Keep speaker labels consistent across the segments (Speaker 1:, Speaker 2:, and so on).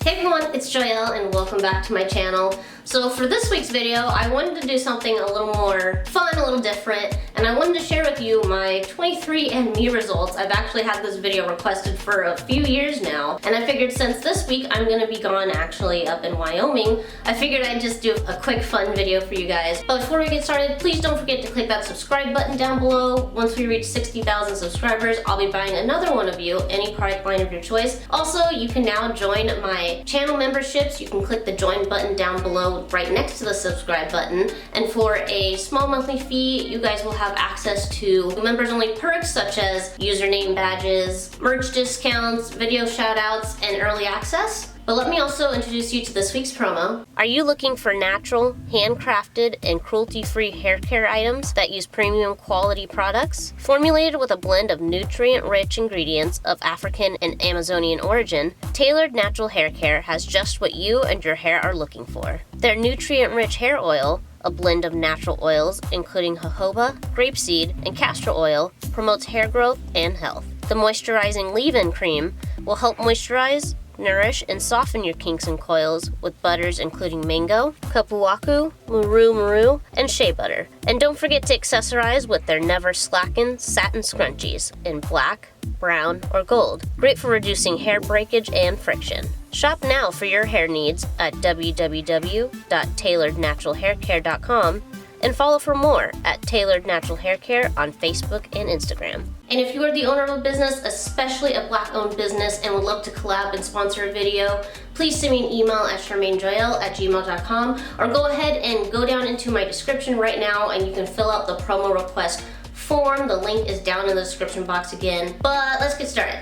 Speaker 1: Hey everyone, it's Joyel and welcome back to my channel. So for this week's video, I wanted to do something a little more fun, a little different, and I wanted to share with you my 23andMe results. I've actually had this video requested for a few years now, and I figured since this week I'm gonna be gone actually up in Wyoming, I figured I'd just do a quick fun video for you guys. But before we get started, please don't forget to click that subscribe button down below. Once we reach 60,000 subscribers, I'll be buying another one of you, any product line of your choice. Also, you can now join my channel memberships. You can click the join button down below right next to the subscribe button, and for a small monthly fee you guys will have access to members only perks such as username badges, merch discounts, video shoutouts, and early access. But let me also introduce you to this week's promo. Are you looking for natural, handcrafted, and cruelty-free hair care items that use premium quality products? Formulated with a blend of nutrient-rich ingredients of African and Amazonian origin, Tailored Natural Hair Care has just what you and your hair are looking for. Their nutrient-rich hair oil, a blend of natural oils including jojoba, grapeseed, and castor oil, promotes hair growth and health. The moisturizing leave-in cream will help moisturize, nourish, and soften your kinks and coils with butters including mango, kapuaku, muru, and shea butter. And don't forget to accessorize with their Never Slacken satin scrunchies in black, brown, or gold. Great for reducing hair breakage and friction. Shop now for your hair needs at www.tailorednaturalhaircare.com and follow for more at Tailored Natural Hair Care on Facebook and Instagram. And if you are the owner of a business, especially a Black-owned business, and would love to collab and sponsor a video, please send me an email at SharmaineJoyel@gmail.com, or go ahead and go down into my description right now and you can fill out the promo request form. The link is down in the description box again. But let's get started.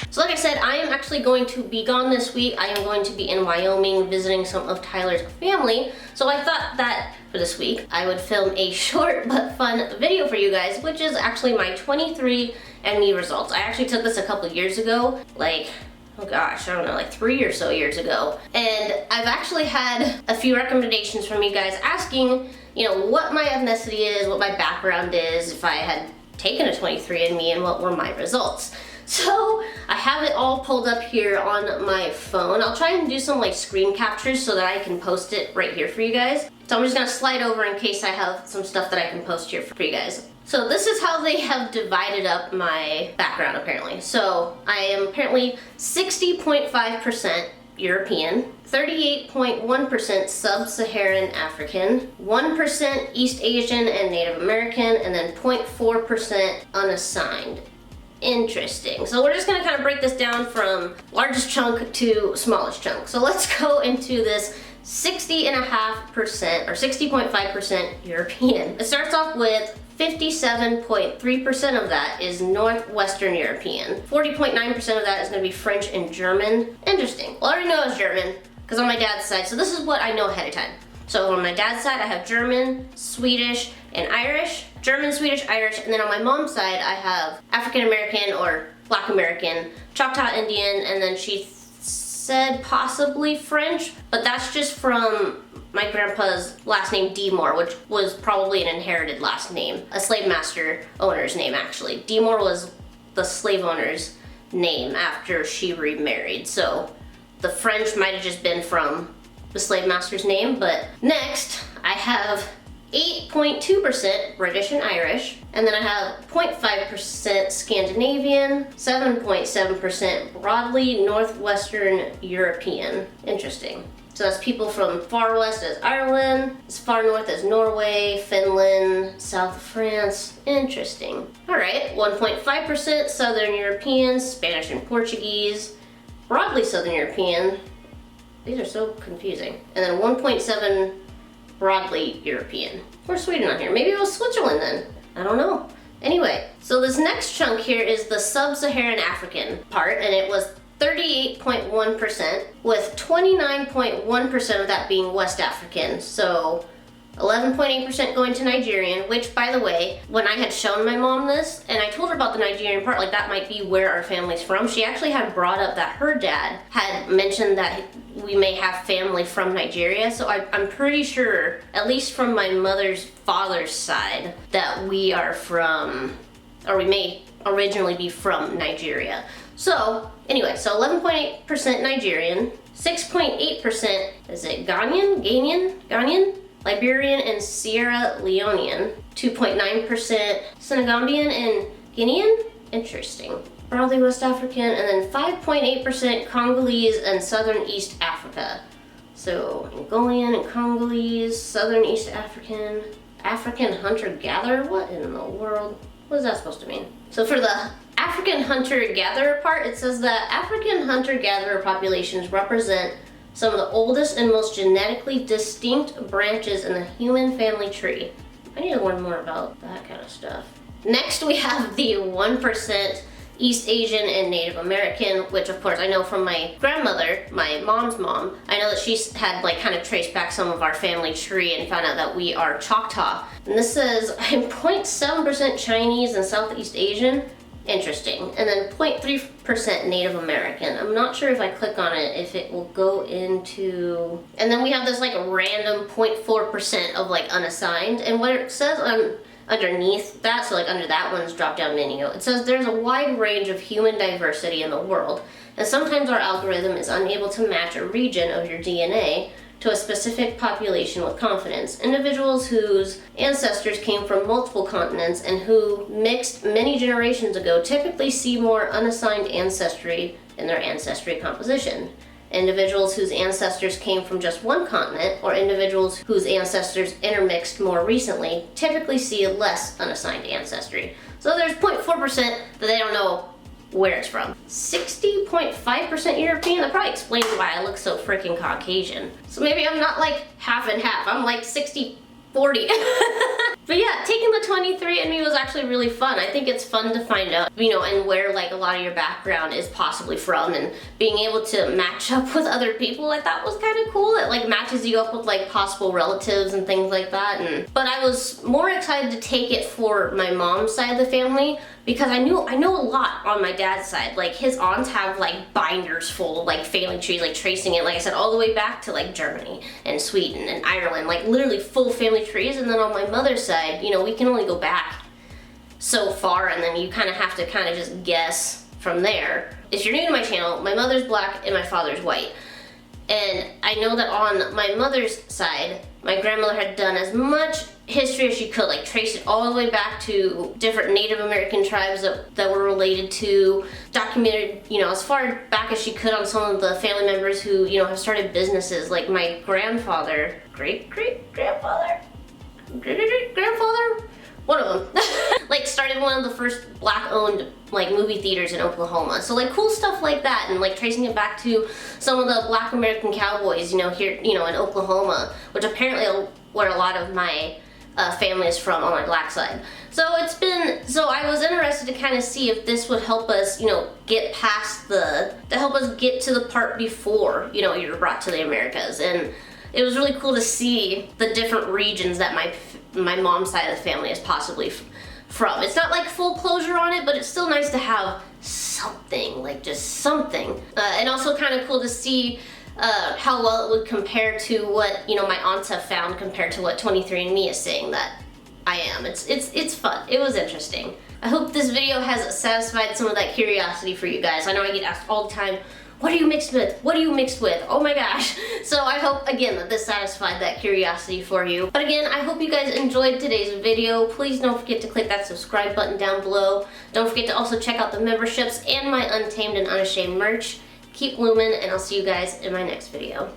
Speaker 1: So like I said, I am actually going to be gone this week. I am going to be in Wyoming visiting some of Tyler's family. So I thought that for this week, I would film a short but fun video for you guys, which is actually my 23andMe results. I actually took this a couple years ago, like, oh gosh, I don't know, like 3 or so years ago. And I've actually had a few recommendations from you guys asking, you know, what my ethnicity is, what my background is, if I had taken a 23andMe, and what were my results. So I have it all pulled up here on my phone. I'll try and do some like screen captures so that I can post it right here for you guys. So I'm just gonna slide over in case I have some stuff that I can post here for you guys. So this is how they have divided up my background apparently. So I am apparently 60.5% European, 38.1% Sub-Saharan African, 1% East Asian and Native American, and then 0.4% unassigned. Interesting. So we're just gonna kind of break this down from largest chunk to smallest chunk. So let's go into this 60.5% or 60.5% European. It starts off with 57.3% of that is Northwestern European. 40.9% of that is gonna be French and German. Interesting. Well, I already know it's German because on my dad's side, so this is what I know ahead of time. So on my dad's side, I have German, Swedish, and Irish. German, Swedish, Irish, and then on my mom's side, I have African American or Black American, Choctaw Indian, and then she said possibly French, but that's just from my grandpa's last name Demore, which was probably an inherited last name, a slave master owner's name actually. Demore was the slave owner's name after she remarried, so the French might have just been from the slave master's name. But next, I have 8.2% British and Irish, and then I have 0.5% Scandinavian, 7.7% broadly Northwestern European. Interesting. So that's people from far west as Ireland, as far north as Norway, Finland, south of France. Interesting. All right, 1.5% Southern European, Spanish and Portuguese, broadly Southern European. These are so confusing. And then 1.7 broadly European. Where's Sweden on here? Maybe it was Switzerland then. I don't know. Anyway, so this next chunk here is the Sub-Saharan African part, and it was 38.1%, with 29.1% of that being West African. So 11.8% going to Nigerian, which by the way, when I had shown my mom this, and I told her about the Nigerian part, like that might be where our family's from, she actually had brought up that her dad had mentioned that we may have family from Nigeria, so I'm pretty sure, at least from my mother's father's side, that we are from, or we may originally be from Nigeria. So anyway, so 11.8% Nigerian, 6.8% is it Ghanaian, Liberian and Sierra Leonean, 2.9% Senegambian and Guinean, interesting. Broadly West African, and then 5.8% Congolese and Southern East Africa. So Mongolian and Congolese, Southern East African, African hunter-gatherer, what in the world? What is that supposed to mean? So for the African hunter-gatherer part, it says that African hunter-gatherer populations represent some of the oldest and most genetically distinct branches in the human family tree. I need to learn more about that kind of stuff. Next we have the 1% East Asian and Native American, which of course I know from my grandmother, my mom's mom. I know that she's had like kind of traced back some of our family tree and found out that we are Choctaw. And this says I'm 0.7% Chinese and Southeast Asian. Interesting. And then 0.3% Native American. I'm not sure if I click on it if it will go into, and then we have this like random 0.4% of like unassigned, and what it says on underneath that, so like under that one's drop down menu, it says there's a wide range of human diversity in the world, and sometimes our algorithm is unable to match a region of your DNA to a specific population with confidence. Individuals whose ancestors came from multiple continents and who mixed many generations ago typically see more unassigned ancestry in their ancestry composition. Individuals whose ancestors came from just one continent, or individuals whose ancestors intermixed more recently, typically see less unassigned ancestry. So there's 0.4% that they don't know where it's from. 60.5% European, that probably explains why I look so freaking Caucasian. So maybe I'm not like half and half, I'm like 60-40. But yeah, taking the 23andMe was actually really fun. I think it's fun to find out, you know, and where like a lot of your background is possibly from, and being able to match up with other people I thought was kind of cool. It like matches you up with like possible relatives and things like that. But I was more excited to take it for my mom's side of the family, because I know a lot on my dad's side. Like his aunts have like binders full of like family trees, like tracing it, like I said, all the way back to like Germany and Sweden and Ireland, like literally full family trees. And then on my mother's side, you know, we can only go back so far, and then you kind of have to kind of just guess from there. If you're new to my channel, my mother's black and my father's white. And I know that on my mother's side, my grandmother had done as much history as she could, like trace it all the way back to different Native American tribes that were related to, documented, you know, as far back as she could on some of the family members who, you know, have started businesses. Like my grandfather, great-great-grandfather, one of them, like started one of the first black-owned like movie theaters in Oklahoma. So like cool stuff like that, and like tracing it back to some of the black American cowboys, you know, here, you know, in Oklahoma, which apparently where a lot of my family is from on my black side. So I was interested to kind of see if this would help us, you know, get past to help us get to the part before, you know, you're brought to the Americas. And it was really cool to see the different regions that my mom's side of the family is possibly from. It's not like full closure on it, but it's still nice to have something, like just something. And also kind of cool to see how well it would compare to what, you know, my aunts have found compared to what 23andMe is saying that I am. It's fun. It was interesting. I hope this video has satisfied some of that curiosity for you guys. I know I get asked all the time, what are you mixed with? What are you mixed with? Oh my gosh. So I hope, again, that this satisfied that curiosity for you. But again, I hope you guys enjoyed today's video. Please don't forget to click that subscribe button down below. Don't forget to also check out the memberships and my Untamed and Unashamed merch. Keep blooming, and I'll see you guys in my next video.